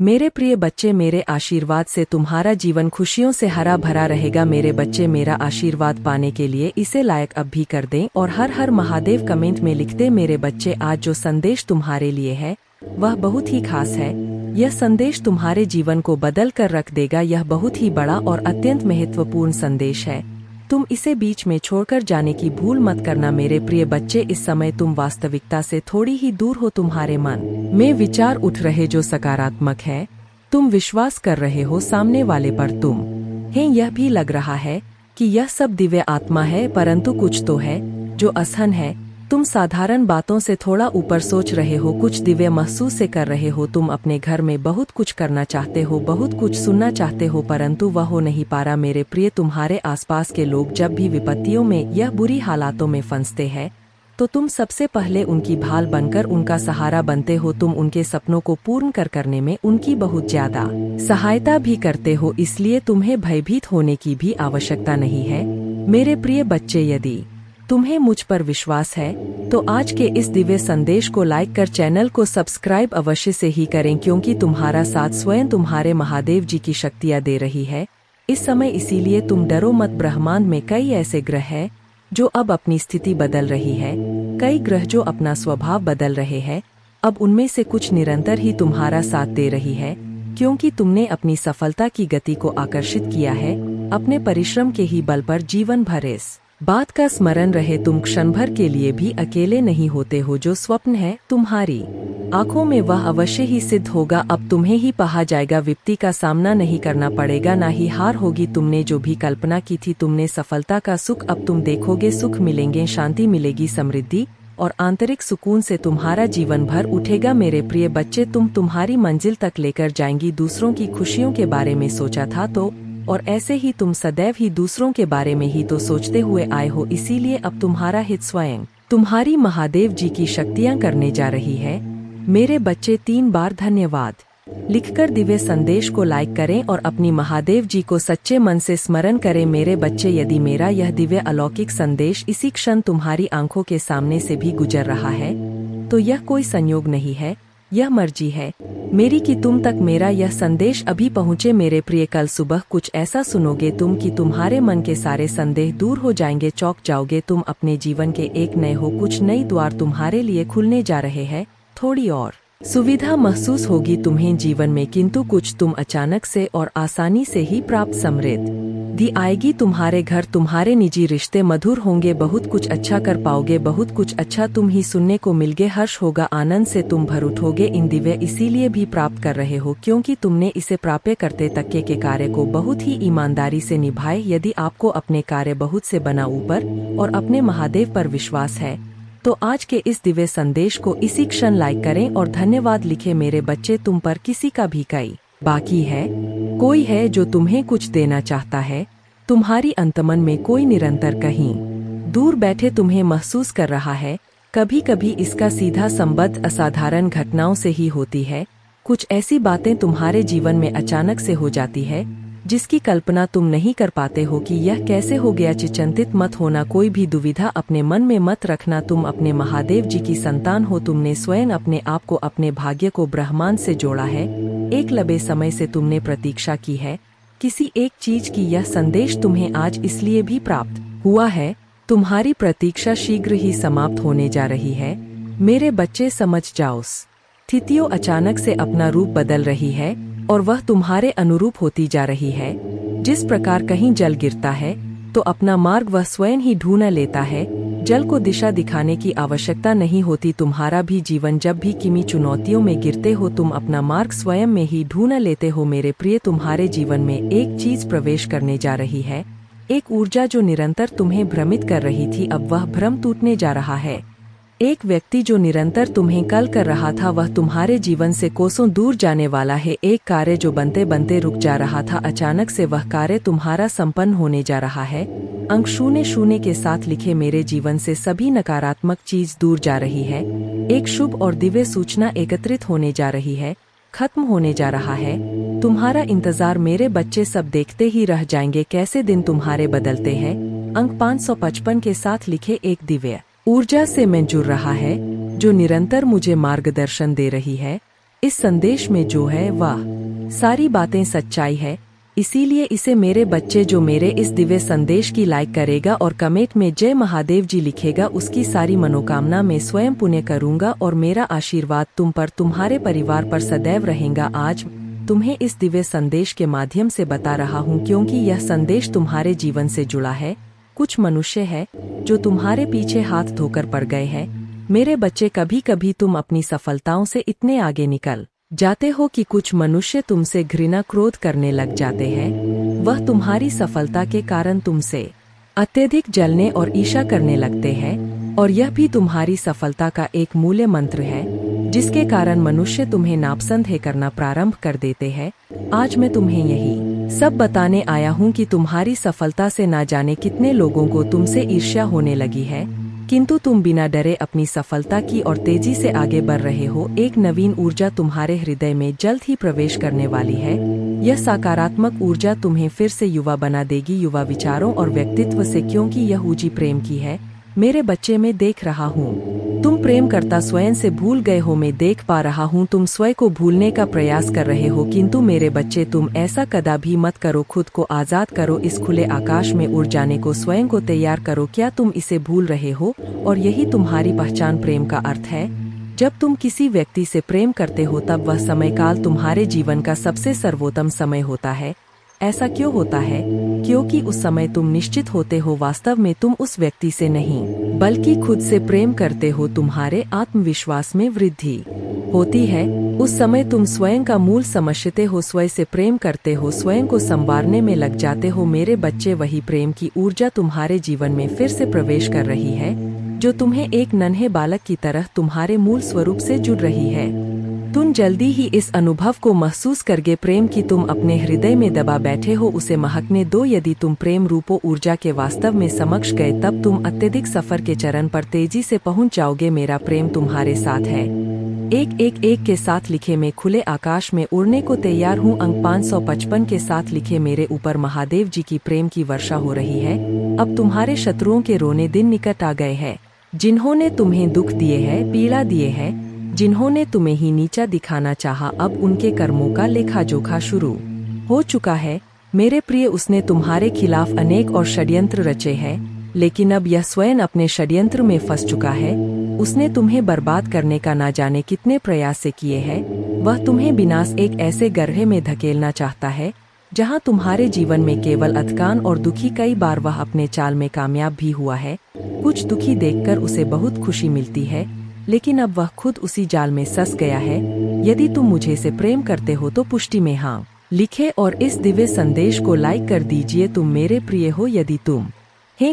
मेरे प्रिय बच्चे, मेरे आशीर्वाद से तुम्हारा जीवन खुशियों से हरा भरा रहेगा। मेरे बच्चे, मेरा आशीर्वाद पाने के लिए इसे लायक अब भी कर दें और हर हर महादेव कमेंट में लिख दें। मेरे बच्चे, आज जो संदेश तुम्हारे लिए है वह बहुत ही खास है। यह संदेश तुम्हारे जीवन को बदल कर रख देगा। यह बहुत ही बड़ा और अत्यंत महत्वपूर्ण संदेश है। तुम इसे बीच में छोड़कर जाने की भूल मत करना। मेरे प्रिय बच्चे, इस समय तुम वास्तविकता से थोड़ी ही दूर हो। तुम्हारे मन में विचार उठ रहे जो सकारात्मक है। तुम विश्वास कर रहे हो सामने वाले पर। तुम है यह भी लग रहा है कि यह सब दिव्य आत्मा है, परंतु कुछ तो है जो असहन है। तुम साधारण बातों से थोड़ा ऊपर सोच रहे हो, कुछ दिव्य महसूस से कर रहे हो। तुम अपने घर में बहुत कुछ करना चाहते हो, बहुत कुछ सुनना चाहते हो, परंतु वह हो नहीं पा रहा। मेरे प्रिय, तुम्हारे आसपास के लोग जब भी विपत्तियों में या बुरी हालातों में फंसते हैं तो तुम सबसे पहले उनकी भाल बनकर उनका सहारा बनते हो। तुम उनके सपनों को पूर्ण करने में उनकी बहुत ज्यादा सहायता भी करते हो, इसलिए तुम्हें भयभीत होने की भी आवश्यकता नहीं है। मेरे प्रिय बच्चे, यदि तुम्हें मुझ पर विश्वास है तो आज के इस दिव्य संदेश को लाइक कर चैनल को सब्सक्राइब अवश्य से ही करें, क्योंकि तुम्हारा साथ स्वयं तुम्हारे महादेव जी की शक्तियाँ दे रही है इस समय। इसीलिए तुम डरो मत। ब्रह्मांड में कई ऐसे ग्रह हैं जो अब अपनी स्थिति बदल रही है, कई ग्रह जो अपना स्वभाव बदल रहे हैं। अब उनमें से कुछ निरंतर ही तुम्हारा साथ दे रही है, क्योंकि तुमने अपनी सफलता की गति को आकर्षित किया है अपने परिश्रम के ही बल पर। जीवन भर इस बात का स्मरण रहे, तुम क्षण भर के लिए भी अकेले नहीं होते हो। जो स्वप्न है तुम्हारी आंखों में वह अवश्य ही सिद्ध होगा। अब तुम्हें ही पहा जाएगा। विपत्ति का सामना नहीं करना पड़ेगा, ना ही हार होगी। तुमने जो भी कल्पना की थी, तुमने सफलता का सुख अब तुम देखोगे। सुख मिलेंगे, शांति मिलेगी, समृद्धि और आंतरिक सुकून से तुम्हारा जीवन भर उठेगा। मेरे प्रिय बच्चे, तुम तुम्हारी मंजिल तक लेकर जाएंगी। दूसरों की खुशियों के बारे में सोचा था तो, और ऐसे ही तुम सदैव ही दूसरों के बारे में ही तो सोचते हुए आए हो। इसीलिए अब तुम्हारा हित स्वयं तुम्हारी महादेव जी की शक्तियाँ करने जा रही है। मेरे बच्चे, 3 बार धन्यवाद लिखकर दिव्य संदेश को लाइक करें और अपनी महादेव जी को सच्चे मन से स्मरण करें। मेरे बच्चे, यदि मेरा यह दिव्य अलौकिक संदेश इसी क्षण तुम्हारी आंखों के सामने से भी गुजर रहा है तो यह कोई संयोग नहीं है, यह मर्जी है मेरी कि तुम तक मेरा यह संदेश अभी पहुँचे। मेरे प्रिय, कल सुबह कुछ ऐसा सुनोगे तुम कि तुम्हारे मन के सारे संदेह दूर हो जाएंगे। चौंक जाओगे तुम अपने जीवन के एक नए हो। कुछ नई द्वार तुम्हारे लिए खुलने जा रहे हैं। थोड़ी और सुविधा महसूस होगी तुम्हें जीवन में, किंतु कुछ तुम अचानक से और आसानी से ही प्राप्त समृद्धि आएगी। तुम्हारे घर, तुम्हारे निजी रिश्ते मधुर होंगे। बहुत कुछ अच्छा कर पाओगे, बहुत कुछ अच्छा तुम ही सुनने को मिलगे। हर्ष होगा, आनंद से तुम भर उठोगे। इन दिव्य इसीलिए भी प्राप्त कर रहे हो क्योंकि तुमने इसे प्राप्त करते तक के कार्य को बहुत ही ईमानदारी से निभाए। यदि आपको अपने कार्य बहुत से बना ऊपर और अपने महादेव पर विश्वास है तो आज के इस दिव्य संदेश को इसी क्षण लाइक करें और धन्यवाद लिखें। मेरे बच्चे, तुम पर किसी का भी कई बाकी है, कोई है जो तुम्हें कुछ देना चाहता है। तुम्हारी अंतमन में कोई निरंतर कहीं दूर बैठे तुम्हें महसूस कर रहा है। कभी कभी इसका सीधा संबंध असाधारण घटनाओं से ही होती है। कुछ ऐसी बातें तुम्हारे जीवन में अचानक से हो जाती है जिसकी कल्पना तुम नहीं कर पाते हो कि यह कैसे हो गया। चिंतित मत होना, कोई भी दुविधा अपने मन में मत रखना। तुम अपने महादेव जी की संतान हो। तुमने स्वयं अपने आप को, अपने भाग्य को ब्रह्मांड से जोड़ा है। एक लंबे समय से तुमने प्रतीक्षा की है किसी एक चीज की। यह संदेश तुम्हें आज इसलिए भी प्राप्त हुआ है। तुम्हारी प्रतीक्षा शीघ्र ही समाप्त होने जा रही है। मेरे बच्चे, समझ जाओ, स्थितियों अचानक से अपना रूप बदल रही है और वह तुम्हारे अनुरूप होती जा रही है। जिस प्रकार कहीं जल गिरता है तो अपना मार्ग वह स्वयं ही ढूंढ लेता है। जल को दिशा दिखाने की आवश्यकता नहीं होती। तुम्हारा भी जीवन जब भी किमी चुनौतियों में गिरते हो, तुम अपना मार्ग स्वयं में ही ढूंढ लेते हो। मेरे प्रिय, तुम्हारे जीवन में एक चीज प्रवेश करने जा रही है, एक ऊर्जा जो निरंतर तुम्हें भ्रमित कर रही थी। अब वह भ्रम टूटने जा रहा है। एक व्यक्ति जो निरंतर तुम्हें कल कर रहा था वह तुम्हारे जीवन से कोसों दूर जाने वाला है। एक कार्य जो बनते बनते रुक जा रहा था, अचानक से वह कार्य तुम्हारा संपन्न होने जा रहा है। अंक 00 के साथ लिखे, मेरे जीवन से सभी नकारात्मक चीज दूर जा रही है। एक शुभ और दिव्य सूचना एकत्रित होने जा रही है, खत्म होने जा रहा है। तुम्हारा इंतजार मेरे बच्चे सब देखते ही रह जाएंगे कैसे दिन तुम्हारे बदलते हैं। अंक 555 के साथ लिखे, एक दिव्य ऊर्जा से मैं जुड़ रहा है जो निरंतर मुझे मार्गदर्शन दे रही है। इस संदेश में जो है वह सारी बातें सच्चाई है, इसीलिए इसे मेरे बच्चे जो मेरे इस दिव्य संदेश की लाइक करेगा और कमेंट में जय महादेव जी लिखेगा, उसकी सारी मनोकामना मैं स्वयं पुण्य करूंगा और मेरा आशीर्वाद तुम पर, तुम्हारे परिवार पर सदैव रहेगा। आज तुम्हें इस दिव्य संदेश के माध्यम से बता रहा हूँ क्योंकि यह संदेश तुम्हारे जीवन से जुड़ा है। कुछ मनुष्य है जो तुम्हारे पीछे हाथ धोकर पड़ गए हैं। मेरे बच्चे, कभी कभी तुम अपनी सफलताओं से इतने आगे निकल जाते हो कि कुछ मनुष्य तुमसे घृणा क्रोध करने लग जाते हैं। वह तुम्हारी सफलता के कारण तुमसे अत्यधिक जलने और ईर्ष्या करने लगते हैं, और यह भी तुम्हारी सफलता का एक मूल्य मंत्र है जिसके कारण मनुष्य तुम्हें नापसंद करना प्रारंभ कर देते हैं। आज मैं तुम्हें यही सब बताने आया हूँ कि तुम्हारी सफलता से ना जाने कितने लोगों को तुमसे ईर्ष्या होने लगी है, किंतु तुम बिना डरे अपनी सफलता की और तेजी से आगे बढ़ रहे हो। एक नवीन ऊर्जा तुम्हारे हृदय में जल्द ही प्रवेश करने वाली है। यह सकारात्मक ऊर्जा तुम्हें फिर से युवा बना देगी, युवा विचारों और व्यक्तित्व से, क्योंकि यह ऊर्जा प्रेम की है। मेरे बच्चे, मैं देख रहा हूँ तुम प्रेम करता स्वयं से भूल गए हो। मैं देख पा रहा हूँ तुम स्वयं को भूलने का प्रयास कर रहे हो, किंतु मेरे बच्चे तुम ऐसा कदापि मत करो। खुद को आजाद करो, इस खुले आकाश में उड़ जाने को स्वयं को तैयार करो। क्या तुम इसे भूल रहे हो? और यही तुम्हारी पहचान प्रेम का अर्थ है। जब तुम किसी व्यक्ति से प्रेम करते हो तब वह समय काल तुम्हारे जीवन का सबसे सर्वोत्तम समय होता है। ऐसा क्यों होता है? क्योंकि उस समय तुम निश्चित होते हो वास्तव में तुम उस व्यक्ति से नहीं बल्कि खुद से प्रेम करते हो। तुम्हारे आत्मविश्वास में वृद्धि होती है। उस समय तुम स्वयं का मूल समझते हो, स्वयं से प्रेम करते हो, स्वयं को संवारने में लग जाते हो। मेरे बच्चे, वही प्रेम की ऊर्जा तुम्हारे जीवन में फिर से प्रवेश कर रही है जो तुम्हें एक नन्हे बालक की तरह तुम्हारे मूल स्वरूप से जुड़ रही है। तुम जल्दी ही इस अनुभव को महसूस करगे। प्रेम की तुम अपने हृदय में दबा बैठे हो, उसे महकने दो। यदि तुम प्रेम रूपो ऊर्जा के वास्तव में समक्ष गए तब तुम अत्यधिक सफर के चरण पर तेजी से पहुंच जाओगे। मेरा प्रेम तुम्हारे साथ है, एक के साथ लिखे। मैं खुले आकाश में उड़ने को तैयार हूँ। अंक 555 के साथ लिखे। मेरे ऊपर महादेव जी की प्रेम की वर्षा हो रही है। अब तुम्हारे शत्रुओं के रोने दिन निकट आ गए हैं, जिन्होंने तुम्हें दुख दिए हैं, पीड़ा दिए हैं, जिन्होंने तुम्हें ही नीचा दिखाना चाहा, अब उनके कर्मों का लेखा जोखा शुरू हो चुका है। मेरे प्रिय, उसने तुम्हारे खिलाफ अनेक और षड्यंत्र रचे हैं, लेकिन अब यह स्वयं अपने षड्यंत्र में फंस चुका है। उसने तुम्हें बर्बाद करने का ना जाने कितने प्रयास से किए हैं। वह तुम्हें विनाश एक ऐसे गड्ढे में धकेलना चाहता है जहां तुम्हारे जीवन में केवल अथकान और दुखी। कई बार वह अपने चाल में कामयाब भी हुआ है। कुछ दुखी देखकर उसे बहुत खुशी मिलती है, लेकिन अब वह खुद उसी जाल में फंस गया है। यदि तुम मुझे से प्रेम करते हो तो पुष्टि में हाँ लिखे और इस दिव्य संदेश को लाइक कर दीजिए। तुम मेरे प्रिय हो। यदि तुम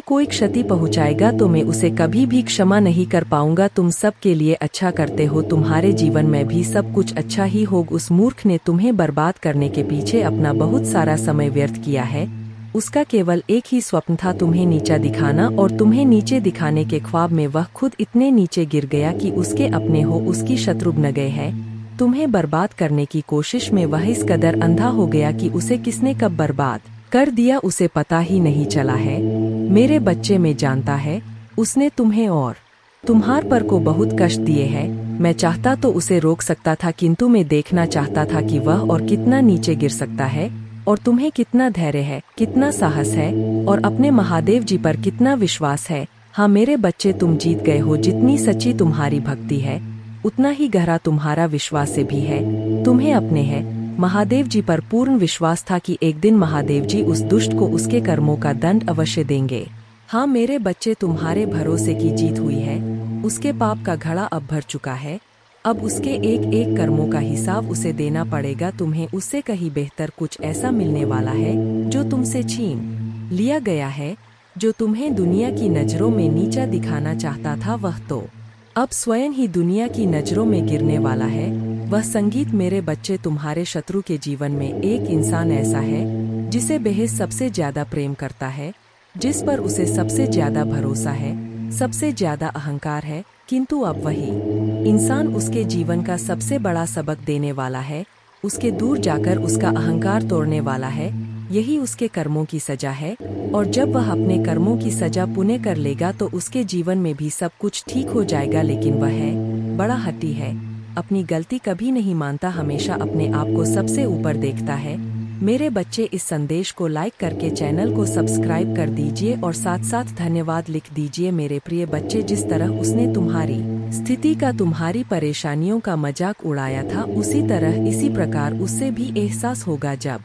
कोई क्षति पहुंचाएगा तो मैं उसे कभी भी क्षमा नहीं कर पाऊंगा। तुम सब के लिए अच्छा करते हो, तुम्हारे जीवन में भी सब कुछ अच्छा ही होगा। उस मूर्ख ने तुम्हें बर्बाद करने के पीछे अपना बहुत सारा समय व्यर्थ किया है। उसका केवल एक ही स्वप्न था, तुम्हें नीचा दिखाना, और तुम्हें नीचे दिखाने के ख्वाब में वह खुद इतने नीचे गिर गया कि उसके अपने हो उसकी शत्रु बन गए हैं। तुम्हें बर्बाद करने की कोशिश में वह इस कदर अंधा हो गया कि उसे किसने कब बर्बाद कर दिया उसे पता ही नहीं चला है। मेरे बच्चे, में जानता है उसने तुम्हें और तुम्हार पर को बहुत कष्ट दिए हैं। मैं चाहता तो उसे रोक सकता था, किंतु मैं देखना चाहता था कि वह और कितना नीचे गिर सकता है, और तुम्हें कितना धैर्य है, कितना साहस है, और अपने महादेव जी पर कितना विश्वास है। हाँ मेरे बच्चे, तुम जीत गए हो। जितनी सच्ची तुम्हारी भक्ति है उतना ही गहरा तुम्हारा विश्वास से भी है। तुम्हें अपने है महादेव जी पर पूर्ण विश्वास था कि एक दिन महादेव जी उस दुष्ट को उसके कर्मों का दंड अवश्य देंगे। हाँ मेरे बच्चे, तुम्हारे भरोसे की जीत हुई है। उसके पाप का घड़ा अब भर चुका है। अब उसके एक एक कर्मों का हिसाब उसे देना पड़ेगा। तुम्हें उससे कहीं बेहतर कुछ ऐसा मिलने वाला है जो तुमसे छीन लिया गया है। जो तुम्हें दुनिया की नजरों में नीचा दिखाना चाहता था वह तो अब स्वयं ही दुनिया की नजरों में गिरने वाला है। वह संगीत, मेरे बच्चे, तुम्हारे शत्रु के जीवन में एक इंसान ऐसा है जिसे बेहद सबसे ज्यादा प्रेम करता है, जिस पर उसे सबसे ज्यादा भरोसा है, सबसे ज्यादा अहंकार है, किंतु अब वही इंसान उसके जीवन का सबसे बड़ा सबक देने वाला है। उसके दूर जाकर उसका अहंकार तोड़ने वाला है। यही उसके कर्मों की सजा है, और जब वह अपने कर्मों की सजा पुण्य कर लेगा तो उसके जीवन में भी सब कुछ ठीक हो जाएगा। लेकिन वह है बड़ा हठी है, अपनी गलती कभी नहीं मानता, हमेशा अपने आप को सबसे ऊपर देखता है। मेरे बच्चे, इस संदेश को लाइक करके चैनल को सब्सक्राइब कर दीजिए और साथ साथ धन्यवाद लिख दीजिए। मेरे प्रिय बच्चे, जिस तरह उसने तुम्हारी स्थिति का, तुम्हारी परेशानियों का मजाक उड़ाया था, उसी तरह इसी प्रकार उससे भी एहसास होगा जब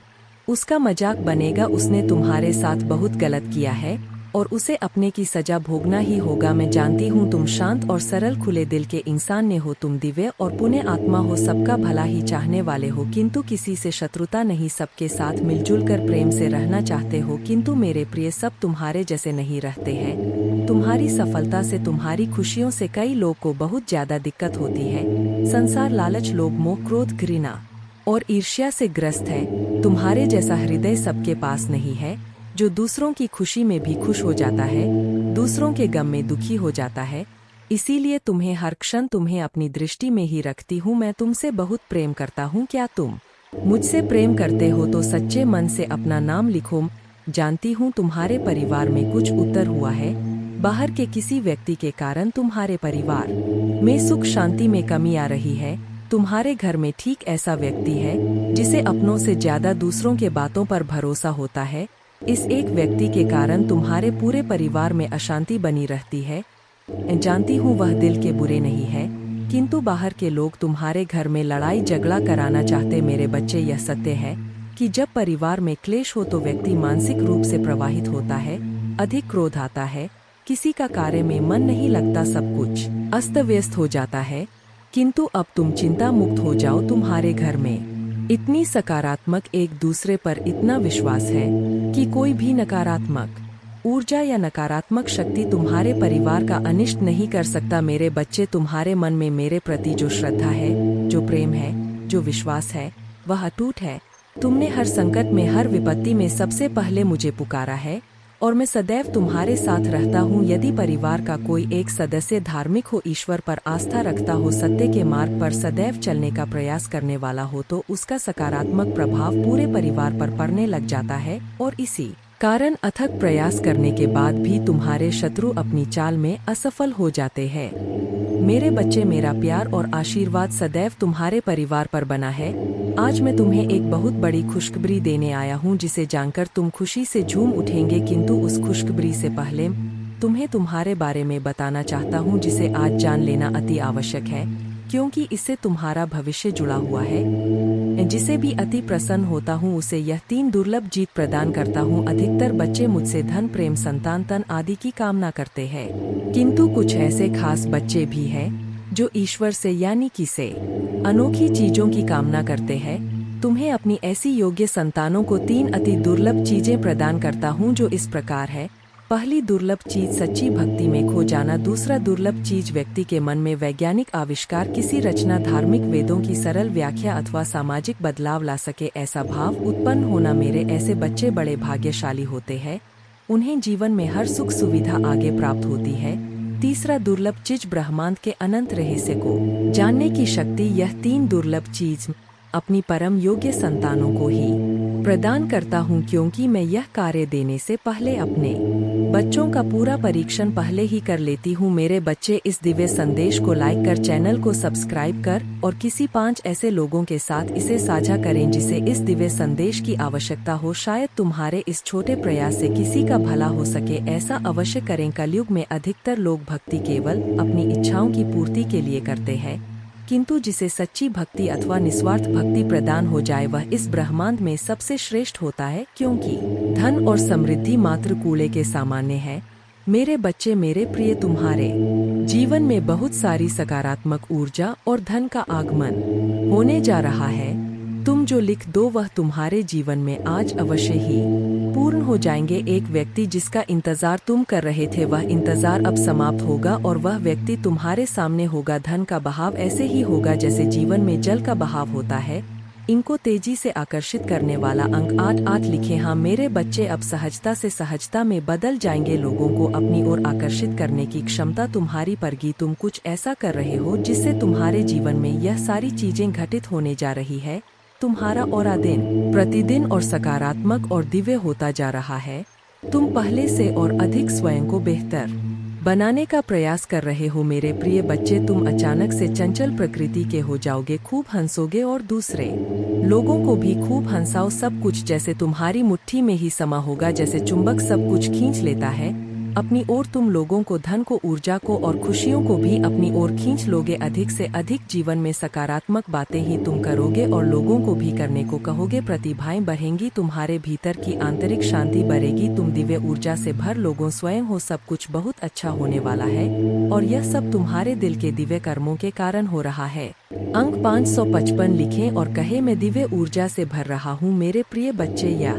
उसका मजाक बनेगा। उसने तुम्हारे साथ बहुत गलत किया है और उसे अपने की सजा भोगना ही होगा। मैं जानती हूँ तुम शांत और सरल खुले दिल के इंसान ने हो, तुम दिव्य और पुण्य आत्मा हो, सबका भला ही चाहने वाले हो, किंतु किसी से शत्रुता नहीं, सबके साथ मिलजुल कर प्रेम से रहना चाहते हो। किंतु मेरे प्रिय, सब तुम्हारे जैसे नहीं रहते हैं। तुम्हारी सफलता से, तुम्हारी खुशियों से कई लोग को बहुत ज्यादा दिक्कत होती है। संसार लालच, लोभ, मोह, क्रोध, घृणा और ईर्ष्या से ग्रस्त है। तुम्हारे जैसा हृदय सबके पास नहीं है, जो दूसरों की खुशी में भी खुश हो जाता है, दूसरों के गम में दुखी हो जाता है। इसीलिए तुम्हें हर क्षण, तुम्हें अपनी दृष्टि में ही रखती हूँ। मैं तुमसे बहुत प्रेम करता हूँ। क्या तुम मुझसे प्रेम करते हो तो सच्चे मन से अपना नाम लिखो। जानती हूँ तुम्हारे परिवार में कुछ उत्तर हुआ है। बाहर के किसी व्यक्ति के कारण तुम्हारे परिवार में सुख शांति में कमी आ रही है। तुम्हारे घर में ठीक ऐसा व्यक्ति है जिसे अपनों से ज्यादा दूसरों के बातों पर भरोसा होता है। इस एक व्यक्ति के कारण तुम्हारे पूरे परिवार में अशांति बनी रहती है। जानती हूँ वह दिल के बुरे नहीं है, किंतु बाहर के लोग तुम्हारे घर में लड़ाई झगड़ा कराना चाहते। मेरे बच्चे, यह सत्य है कि जब परिवार में क्लेश हो तो व्यक्ति मानसिक रूप से प्रभावित होता है, अधिक क्रोध आता है, किसी का कार्य में मन नहीं लगता, सब कुछ अस्त व्यस्त हो जाता है। किंतु अब तुम चिंता मुक्त हो जाओ। तुम्हारे घर में इतनी सकारात्मक, एक दूसरे पर इतना विश्वास है कि कोई भी नकारात्मक ऊर्जा या नकारात्मक शक्ति तुम्हारे परिवार का अनिष्ट नहीं कर सकता। मेरे बच्चे, तुम्हारे मन में मेरे प्रति जो श्रद्धा है, जो प्रेम है, जो विश्वास है, वह अटूट है। तुमने हर संकट में, हर विपत्ति में सबसे पहले मुझे पुकारा है और मैं सदैव तुम्हारे साथ रहता हूँ। यदि परिवार का कोई एक सदस्य धार्मिक हो, ईश्वर पर आस्था रखता हो, सत्य के मार्ग पर सदैव चलने का प्रयास करने वाला हो, तो उसका सकारात्मक प्रभाव पूरे परिवार पर पड़ने लग जाता है। और इसी कारण अथक प्रयास करने के बाद भी तुम्हारे शत्रु अपनी चाल में असफल हो जाते हैं। मेरे बच्चे, मेरा प्यार और आशीर्वाद सदैव तुम्हारे परिवार पर बना है। आज मैं तुम्हें एक बहुत बड़ी खुशखबरी देने आया हूँ, जिसे जानकर तुम खुशी से झूम उठेंगे। किंतु उस खुशखबरी से पहले तुम्हें तुम्हारे बारे में बताना चाहता हूँ, जिसे आज जान लेना अति आवश्यक है, क्योंकि इससे तुम्हारा भविष्य जुड़ा हुआ है। जिसे भी अति प्रसन्न होता हूँ उसे यह 3 दुर्लभ जीत प्रदान करता हूँ। अधिकतर बच्चे मुझसे धन, प्रेम, संतान, तन आदि की कामना करते हैं, किंतु कुछ ऐसे खास बच्चे भी हैं जो ईश्वर से, यानी कि से अनोखी चीजों की कामना करते हैं। तुम्हें अपनी ऐसी योग्य संतानों को 3 अति दुर्लभ चीजें प्रदान करता हूँ, जो इस प्रकार है। पहली दुर्लभ चीज सच्ची भक्ति में खो जाना। दूसरा दुर्लभ चीज व्यक्ति के मन में वैज्ञानिक आविष्कार, किसी रचना, धार्मिक वेदों की सरल व्याख्या अथवा सामाजिक बदलाव ला सके, ऐसा भाव उत्पन्न होना। मेरे ऐसे बच्चे बड़े भाग्यशाली होते हैं, उन्हें जीवन में हर सुख सुविधा आगे प्राप्त होती है। तीसरा दुर्लभ चीज ब्रह्मांड के अनंत रहस्य को जानने की शक्ति। यह 3 दुर्लभ चीज अपनी परम योग्य संतानों को ही प्रदान करता हूँ, क्योंकि मैं यह कार्य देने से पहले अपने बच्चों का पूरा परीक्षण पहले ही कर लेती हूँ। मेरे बच्चे, इस दिव्य संदेश को लाइक कर, चैनल को सब्सक्राइब कर और किसी 5 ऐसे लोगों के साथ इसे साझा करें जिसे इस दिव्य संदेश की आवश्यकता हो। शायद तुम्हारे इस छोटे प्रयास से किसी का भला हो सके, ऐसा अवश्य करें। कलयुग में अधिकतर लोग भक्ति केवल अपनी इच्छाओं की पूर्ति के लिए करते हैं, किंतु जिसे सच्ची भक्ति अथवा निस्वार्थ भक्ति प्रदान हो जाए, वह इस ब्रह्मांड में सबसे श्रेष्ठ होता है, क्योंकि धन और समृद्धि मात्र कूड़े के सामान्य है। मेरे बच्चे, मेरे प्रिय, तुम्हारे जीवन में बहुत सारी सकारात्मक ऊर्जा और धन का आगमन होने जा रहा है। तुम जो लिख दो वह तुम्हारे जीवन में आज अवश्य ही पूर्ण हो जाएंगे। एक व्यक्ति जिसका इंतजार तुम कर रहे थे, वह इंतजार अब समाप्त होगा और वह व्यक्ति तुम्हारे सामने होगा। धन का बहाव ऐसे ही होगा जैसे जीवन में जल का बहाव होता है। इनको तेजी से आकर्षित करने वाला अंक 8 लिखे। हाँ मेरे बच्चे, अब सहजता से सहजता में बदल जाएंगे। लोगों को अपनी ओर आकर्षित करने की क्षमता तुम्हारी परगी। तुम कुछ ऐसा कर रहे हो जिससे तुम्हारे जीवन में यह सारी चीजें घटित होने जा रही है। तुम्हारा ऑरा दिन प्रतिदिन और सकारात्मक और दिव्य होता जा रहा है। तुम पहले से और अधिक स्वयं को बेहतर बनाने का प्रयास कर रहे हो मेरे प्रिय बच्चे। तुम अचानक से चंचल प्रकृति के हो जाओगे, खूब हंसोगे और दूसरे लोगों को भी खूब हंसाओ। सब कुछ जैसे तुम्हारी मुट्ठी में ही समा होगा, जैसे चुंबक सब कुछ खींच लेता है अपनी ओर। तुम लोगों को, धन को, ऊर्जा को और खुशियों को भी अपनी ओर खींच लोगे। अधिक से अधिक जीवन में सकारात्मक बातें ही तुम करोगे और लोगों को भी करने को कहोगे। प्रतिभाएं बढ़ेंगी, तुम्हारे भीतर की आंतरिक शांति बढ़ेगी, तुम दिव्य ऊर्जा से भर लोगों स्वयं हो। सब कुछ बहुत अच्छा होने वाला है और यह सब तुम्हारे दिल के दिव्य कर्मों के कारण हो रहा है। अंक 555 लिखें और कहे, मैं दिव्य ऊर्जा से भर रहा हूँ मेरे प्रिय बच्चे। या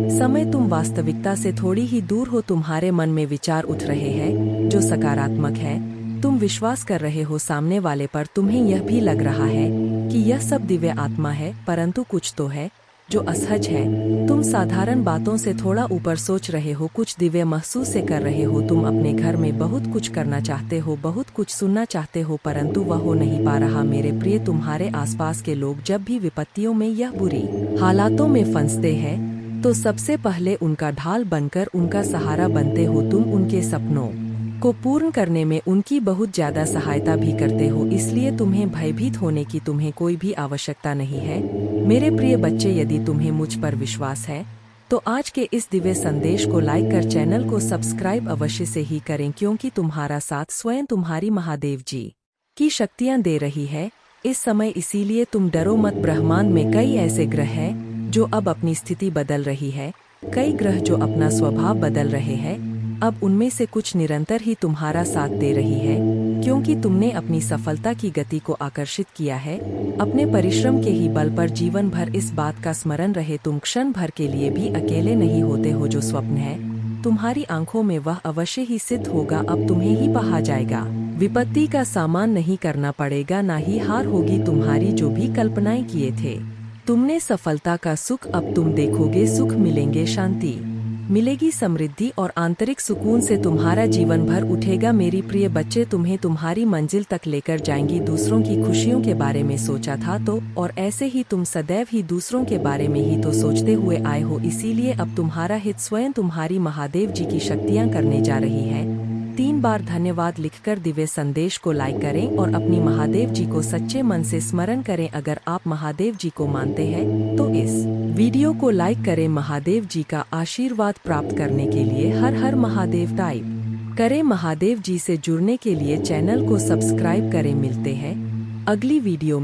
समय तुम वास्तविकता से थोड़ी ही दूर हो, तुम्हारे मन में विचार उठ रहे हैं जो सकारात्मक है। तुम विश्वास कर रहे हो सामने वाले पर, तुम्हें यह भी लग रहा है कि यह सब दिव्य आत्मा है, परंतु कुछ तो है जो असहज है। तुम साधारण बातों से थोड़ा ऊपर सोच रहे हो, कुछ दिव्य महसूस से कर रहे हो। तुम अपने घर में बहुत कुछ करना चाहते हो, बहुत कुछ सुनना चाहते हो, परंतु वह हो नहीं पा रहा मेरे प्रिय। तुम्हारे आसपास के लोग जब भी विपत्तियों में या बुरी हालातों में फंसते हैं तो सबसे पहले उनका ढाल बनकर उनका सहारा बनते हो। तुम उनके सपनों को पूर्ण करने में उनकी बहुत ज्यादा सहायता भी करते हो, इसलिए तुम्हें भयभीत होने की तुम्हें कोई भी आवश्यकता नहीं है मेरे प्रिय बच्चे। यदि तुम्हें मुझ पर विश्वास है तो आज के इस दिव्य संदेश को लाइक कर चैनल को सब्सक्राइब अवश्य से ही करें, क्योंकि तुम्हारा साथ स्वयं तुम्हारी महादेव जी की शक्तियां दे रही है इस समय। इसीलिए तुम डरो मत। ब्रह्मांड में कई ऐसे ग्रह हैं जो अब अपनी स्थिति बदल रही है, कई ग्रह जो अपना स्वभाव बदल रहे हैं। अब उनमें से कुछ निरंतर ही तुम्हारा साथ दे रही है, क्योंकि तुमने अपनी सफलता की गति को आकर्षित किया है अपने परिश्रम के ही बल पर। जीवन भर इस बात का स्मरण रहे, तुम क्षण भर के लिए भी अकेले नहीं होते हो। जो स्वप्न है तुम्हारी आंखों में वह अवश्य ही सिद्ध होगा, अब तुम्हें ही पहा जाएगा। विपत्ति का सामना नहीं करना पड़ेगा, ना ही हार होगी तुम्हारी। जो भी कल्पनाएं किए थे तुमने सफलता का सुख अब तुम देखोगे, सुख मिलेंगे, शांति मिलेगी, समृद्धि और आंतरिक सुकून से तुम्हारा जीवन भर उठेगा मेरी प्रिय बच्चे। तुम्हें तुम्हारी मंजिल तक लेकर जाएंगी। दूसरों की खुशियों के बारे में सोचा था तो, और ऐसे ही तुम सदैव ही दूसरों के बारे में ही तो सोचते हुए आए हो, इसीलिए अब तुम्हारा हित स्वयं तुम्हारी महादेव जी की शक्तियाँ करने जा रही है। 3 बार धन्यवाद लिखकर दिव्य संदेश को लाइक करें और अपनी महादेव जी को सच्चे मन से स्मरण करें। अगर आप महादेव जी को मानते हैं तो इस वीडियो को लाइक करें। महादेव जी का आशीर्वाद प्राप्त करने के लिए हर हर महादेव टाइप करें। महादेव जी से जुड़ने के लिए चैनल को सब्सक्राइब करें। मिलते हैं अगली वीडियो में।